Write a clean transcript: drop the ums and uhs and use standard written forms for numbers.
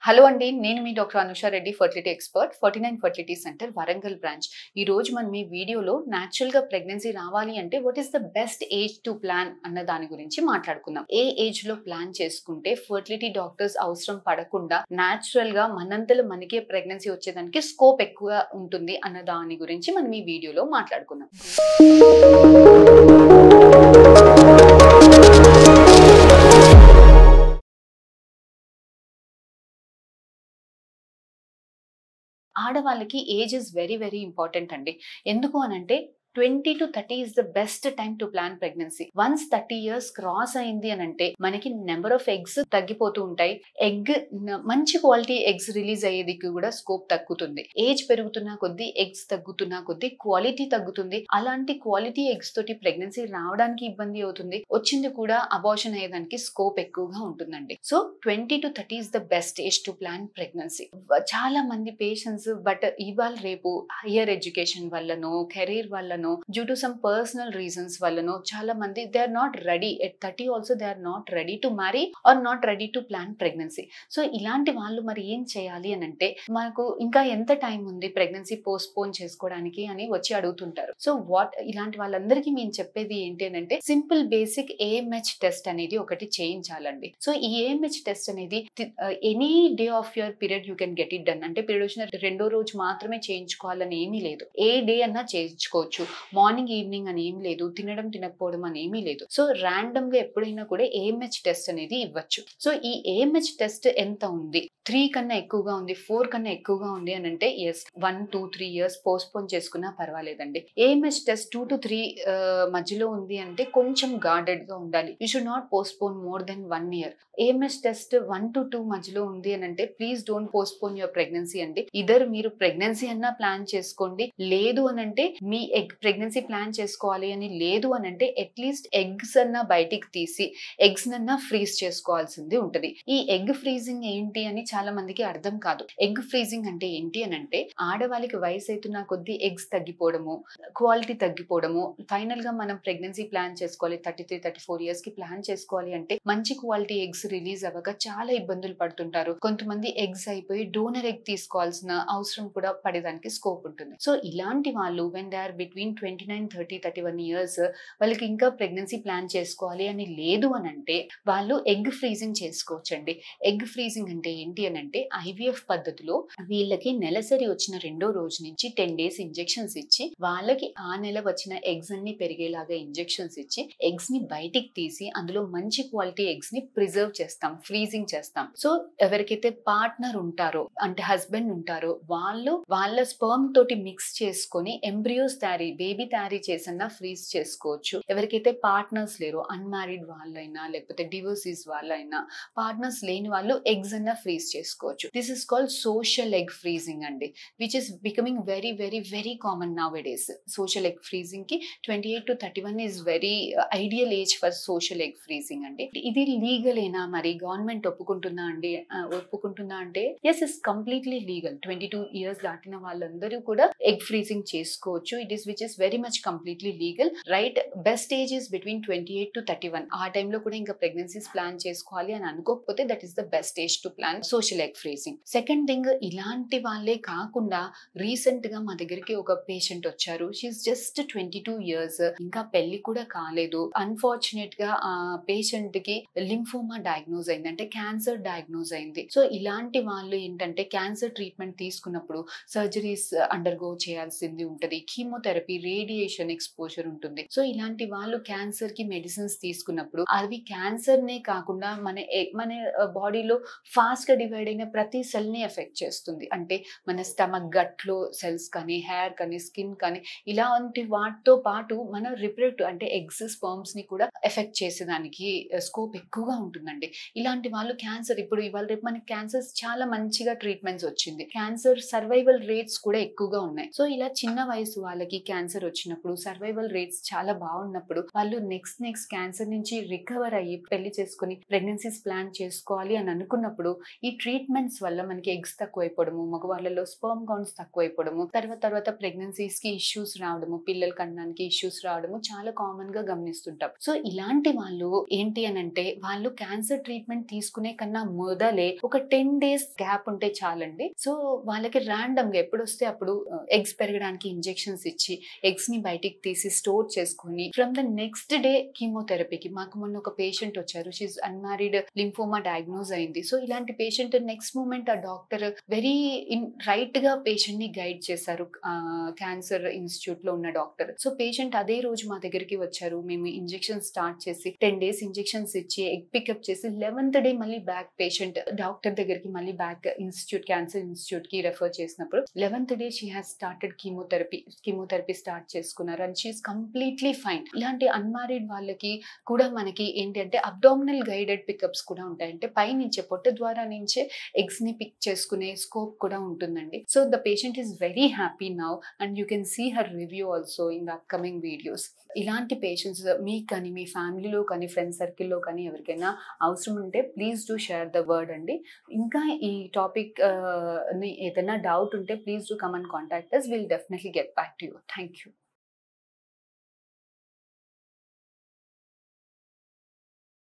Hello అండి. నేను మీ doctor Anusha Reddy, fertility expert, 49 fertility centre Warangal branch. ఈ రోజు మనం ఈ వీడియోలో న్యాచురల్‌గా ప్రెగ్నెన్సీ రావాలి అంటే what is the best age to plan అన్న దాని గురించి మాట్లాడుకుందాం. ఏ ఏజ్‌లో ప్లాన్ చేసుకుంటే ఫర్టిలిటీ డాక్టర్స్ అవసరం పడకుండా న్యాచురల్‌గా మనంతలో మనకే ప్రెగ్నెన్సీ వచ్చేదానికి స్కోప్ ఎక్కువ ఉంటుంది అన్న దాని గురించి మనం ఈ వీడియోలో మాట్లాడుకుందాం. ఆడవాళ్ళకి ఏజ్ ఇస్ వెరీ ఇంపార్టెంట్ అండి. ఎందుకు అనంటే 20 to 30 is the best time to plan pregnancy. Once 30 years cross అయింది అని అంటే మనకి నెంబర్ ఆఫ్ ఎగ్స్ తగ్గిపోతూ ఉంటాయి. మంచి క్వాలిటీ ఎగ్స్ రిలీజ్ అయ్యేదికి కూడా స్కోప్ తగ్గుతుంది. ఏజ్ పెరుగుతున్న కొద్దీ ఎగ్స్ తగ్గుతున్న కొద్దీ క్వాలిటీ తగ్గుతుంది. అలాంటి క్వాలిటీ ఎగ్స్ తోటి ప్రెగ్నెన్సీ రావడానికి ఇబ్బంది అవుతుంది. వచ్చింది కూడా అబార్షన్ అయ్యేదానికి స్కోప్ ఎక్కువగా ఉంటుందండి. So 20 to 30 is the best age to plan pregnancy. చాలా మంది పేషెంట్స్ బట్ ఇవాళ రేపు హయ్యర్ ఎడ్యుకేషన్ వల్లనో కెరీర్ వల్లనో due to some personal reasons వల్లనో చాలా మంది they are not ready at 30 also they are not ready to marry or not ready to plan pregnancy. So ఇలాంటి వాళ్ళు మరి ఏం చేయాలి అని అంటే మనకు ఇంకా ఎంత టైం ఉంది ప్రెగ్నెన్సీ పోస్ట్పోన్ చేసుకోవడానికి అని వచ్చి అడుగుతుంటారు. సో ఇలాంటి వాళ్ళందరికీ మేము చెప్పేది ఏంటి అని అంటే సింపుల్ బేసిక్ AMH టెస్ట్ అనేది ఒకటి చేయించాలండి. సో ఈ AMH టెస్ట్ అనేది any day of your period you can get it done. అంటే పీరియడ్ వచ్చిన రెండో రోజు మాత్రమే చేయించుకోవాలని ఏమీ లేదు. ఏ డే అన్నా చేయించుకోవచ్చు. మార్నింగ్ ఈవినింగ్ అని ఏమి లేదు, తినడం తినకపోవడం అని ఏమీ లేదు. సో ర్యాండమ్ గా ఎప్పుడైనా కూడా AMH టెస్ట్ అనేది ఇవ్వచ్చు. సో ఈ AMH టెస్ట్ ఎంత ఉంది, 3 కన్నా ఎక్కువగా ఉంది, 4 కన్నా ఎక్కువగా ఉంది అని అంటే ఎస్ 1, 2, 3 years పోస్ట్పోన్ చేసుకున్నా పర్వాలేదండి. AMH టెస్ట్ 2 to 3 మధ్యలో ఉంది అంటే కొంచెం గార్డెడ్ గా ఉండాలి. You should not postpone more than 1 year. AMH test 1 to 2 మధ్యలో ఉంది అని అంటే please don't postpone your pregnancy అండి. ఇదర్ మీరు ప్రెగ్నెన్సీ అన్నా ప్లాన్ చేసుకోండి, లేదు అని అంటే మీ ప్రెగ్నెన్సీ ప్లాన్ చేసుకోవాలి అని లేదు అని అంటే అట్లీస్ట్ ఎగ్స్ అన్నా బయటికి తీసి ఎగ్స్ నన్నా ఫ్రీజ్ చేసుకోవాల్సింది ఉంటది. ఈ ఎగ్ ఫ్రీజింగ్ ఏంటి అని చాలా మందికి అర్థం కాదు. ఎగ్ ఫ్రీజింగ్ అంటే ఏంటి అని అంటే ఆడవాళ్ళకి వయసు అవుతున్న కొద్దీ ఎగ్స్ తగ్గిపోవడము, క్వాలిటీ తగ్గిపోవడము, ఫైనల్ గా మనం ప్రెగ్నెన్సీ ప్లాన్ చేసుకోవాలి 33, 34 years కి ప్లాన్ చేసుకోవాలి అంటే మంచి క్వాలిటీ ఎగ్స్ రిలీజ్ అవ్వక చాలా ఇబ్బందులు పడుతుంటారు. కొంతమంది ఎగ్స్ అయిపోయి డోనర్ ఎగ్ తీసుకోవాల్సిన అవసరం కూడా పడేదానికి స్కోప్ ఉంటుంది. సో ఇలాంటి వాళ్ళు when they are between 29, 30, 31 years వాళ్ళకి ఇంకా ప్రెగ్నెన్సీ ప్లాన్ చేసుకోవాలి అని లేదు అని అంటే వాళ్ళు ఎగ్ ఫ్రీజింగ్ చేసుకోవచ్చండి. ఎగ్ ఫ్రీజింగ్ అంటే ఏంటి అని అంటే IVF పద్ధతిలో వీళ్ళకి నెలసరి వచ్చిన రెండో రోజు నుంచి 10 days ఇంజెక్షన్స్ ఇచ్చి వాళ్ళకి ఆ నెల వచ్చిన ఎగ్స్ అన్ని పెరిగేలాగా ఇంజెక్షన్స్ ఇచ్చి ఎగ్స్ ని బయటికి తీసి అందులో మంచి క్వాలిటీ ఎగ్స్ ని ప్రిజర్వ్ చేస్తాం, ఫ్రీజింగ్ చేస్తాం. సో ఎవరికైతే పార్ట్నర్ ఉంటారో అంటే హస్బెండ్ ఉంటారో వాళ్ళు వాళ్ళ స్పర్మ్ తోటి మిక్స్ చేసుకొని ఎంబ్రియోస్ బేబీ తయారీ చేసన్నా ఫ్రీజ్ చేసుకోవచ్చు. ఎవరికైతే పార్ట్నర్స్ లేరో అన్మ్యారీడ్ వాళ్ళైనా లేకపోతే డివోర్సీస్ వాళ్ళైనా పార్ట్నర్స్ లేని వాళ్ళు ఎగ్స్ అన్నా ఫ్రీజ్ చేసుకోవచ్చు. This is called social egg freezing అండి, which is becoming very common nowadays. Social egg freezing కి 28 to 31 is very ideal age for social egg freezing అండి. ఇది లీగల్ ఏనా మరి గవర్నమెంట్ ఒప్పుకుంటుందా అంటే yes is completely legal. 22 years దాటిన వాళ్ళందరూ కూడా ఎగ్ ఫ్రీజింగ్ చేసుకోవచ్చు. It is which is very much completely legal. Right, best age is between 28 to 31. ఆ టైంలో కూడా ఇంకా ప్రెగ్నెన్సీస్ ప్లాన్ చేసుకోవాలి అని అనుకోకపోతే that is the best age to plan social egg freezing. Second thing, ఇలాంటి వాళ్ళే కాకుండా రీసెంట్ గా మా దగ్గరికి ఒక పేషెంట్ వచ్చారు. షీఈస్ జస్ట్ 22 years, ఇంకా పెళ్లి కూడా కాలేదు. అన్ఫార్చునేట్ గా ఆ పేషెంట్ కి లింఫోమా డయాగ్నోజ్ అయింది, అంటే క్యాన్సర్ డయాగ్నోజ్ అయింది. సో ఇలాంటి వాళ్ళు ఏంటంటే క్యాన్సర్ ట్రీట్మెంట్ తీసుకున్నప్పుడు సర్జరీస్ అండర్గో చేయాల్సింది ఉంటది, కీమోథెరపీ, రేడియేషన్ ఎక్స్పోజర్ ఉంటుంది. సో ఇలాంటి వాళ్ళు క్యాన్సర్ కి మెడిసిన్స్ తీసుకున్నప్పుడు అవి క్యాన్సర్ నే కాకుండా మన బాడీలో ఫాస్ట్ గా డివైడ్ అయిన ప్రతి సెల్ ని ఎఫెక్ట్ చేస్తుంది. అంటే మన స్టమక్ గట్ లో సెల్స్ కానీ, హెయిర్ కానీ, స్కిన్ కానీ, ఇలాంటి వాటితో పాటు మన రిప్రొడక్టివ్ అంటే ఎగ్స్, స్పర్మ్స్ ని కూడా ఎఫెక్ట్ చేసేదానికి స్కోప్ ఎక్కువగా ఉంటుందండి. ఇలాంటి వాళ్ళు క్యాన్సర్ ఇప్పుడు ఇవాళ రేపు మనకి క్యాన్సర్స్ చాలా మంచిగా ట్రీట్మెంట్స్ వచ్చింది. క్యాన్సర్ సర్వైవల్ రేట్స్ కూడా ఎక్కువగా ఉన్నాయి. సో ఇలా చిన్న వయసు వాళ్ళకి క్యాన్సర్ క్యాన్సర్ వచ్చినప్పుడు సర్వైవల్ రేట్స్ చాలా బాగున్నప్పుడు వాళ్ళు నెక్స్ట్ క్యాన్సర్ నుంచి రికవర్ అయ్యి పెళ్లి చేసుకుని ప్రెగ్నెన్సీస్ ప్లాన్ చేసుకోవాలి అని అనుకున్నప్పుడు ఈ ట్రీట్మెంట్స్ వల్ల మనకి ఎగ్స్ తక్కువైపోవడము, మగవాళ్ళలో స్పర్మ్ కౌంట్స్ తక్కువైపోవడము, తర్వాత ప్రెగ్నెన్సీస్ కి ఇష్యూస్ రావడము, పిల్లలు కనడానికి ఇష్యూస్ రావడము చాలా కామన్ గా గమనిస్తుంటాం. సో ఇలాంటి వాళ్ళు ఏంటి అని అంటే వాళ్ళు క్యాన్సర్ ట్రీట్మెంట్ తీసుకునే కన్నా మొదలే ఒక 10 days గ్యాప్ ఉంటే చాలండి. సో వాళ్ళకి ర్యాండమ్ గా ఎప్పుడు వస్తే అప్పుడు ఎగ్స్ పెరగడానికి ఇంజెక్షన్స్ ఇచ్చి ఎగ్స్ ని బయటికి తీసి స్టోర్ చేసుకుని ఫ్రమ్ ద నెక్స్ట్ డే కీమోథెరపీకి. మాకు మొన్న ఒక పేషెంట్ వచ్చారు, షీఈ్ అన్మ్యారీడ్, లింఫోమా డయాగ్నోజ్ అయింది. సో ఇలాంటి పేషెంట్ నెక్స్ట్ మూమెంట్ ఆ డాక్టర్ వెరీ రైట్ గా పేషెంట్ ని గైడ్ చేశారు, క్యాన్సర్ ఇన్స్టిట్యూట్ లో ఉన్న డాక్టర్. సో పేషెంట్ అదే రోజు మా దగ్గరికి వచ్చారు. మేము ఇంజెక్షన్ స్టార్ట్ చేసి 10 days ఇంజెక్షన్స్ ఇచ్చి ఎగ్ పికప్ చేసి 11th day మళ్ళీ బ్యాక్ పేషెంట్ డాక్టర్ దగ్గరికి మళ్ళీ బ్యాక్ ఇన్స్టిట్యూట్, క్యాన్సర్ ఇన్స్టిట్యూట్ కి రెఫర్ చేసినప్పుడు 11th day she has started chemotherapy start చేసుకున్నారు అండ్ షీఈస్ కంప్లీట్లీ ఫైన్. ఇలాంటి అన్మ్యారీడ్ వాళ్ళకి కూడా మనకి ఏంటి అంటే అబ్డామినల్ గైడెడ్ పికప్స్ కూడా ఉంటాయి. అంటే పై నుంచే పొట్ట ద్వారా నుంచే ఎగ్స్ ని పిక్ చేసుకునే స్కోప్ కూడా ఉంటుందండి. So the patient is very happy now and you can see her review also in the upcoming videos. ఇలాంటి పేషెంట్స్ మీకు కానీ మీ ఫ్యామిలీలో కానీ ఫ్రెండ్ సర్కిల్లో కానీ ఎవరికైనా అవసరం ఉంటే please do share the word అండి. ఇంకా ఈ టాపిక్ ఏదైనా డౌట్ ఉంటే please do come and contact us. We'll definitely get back to you. Thank you.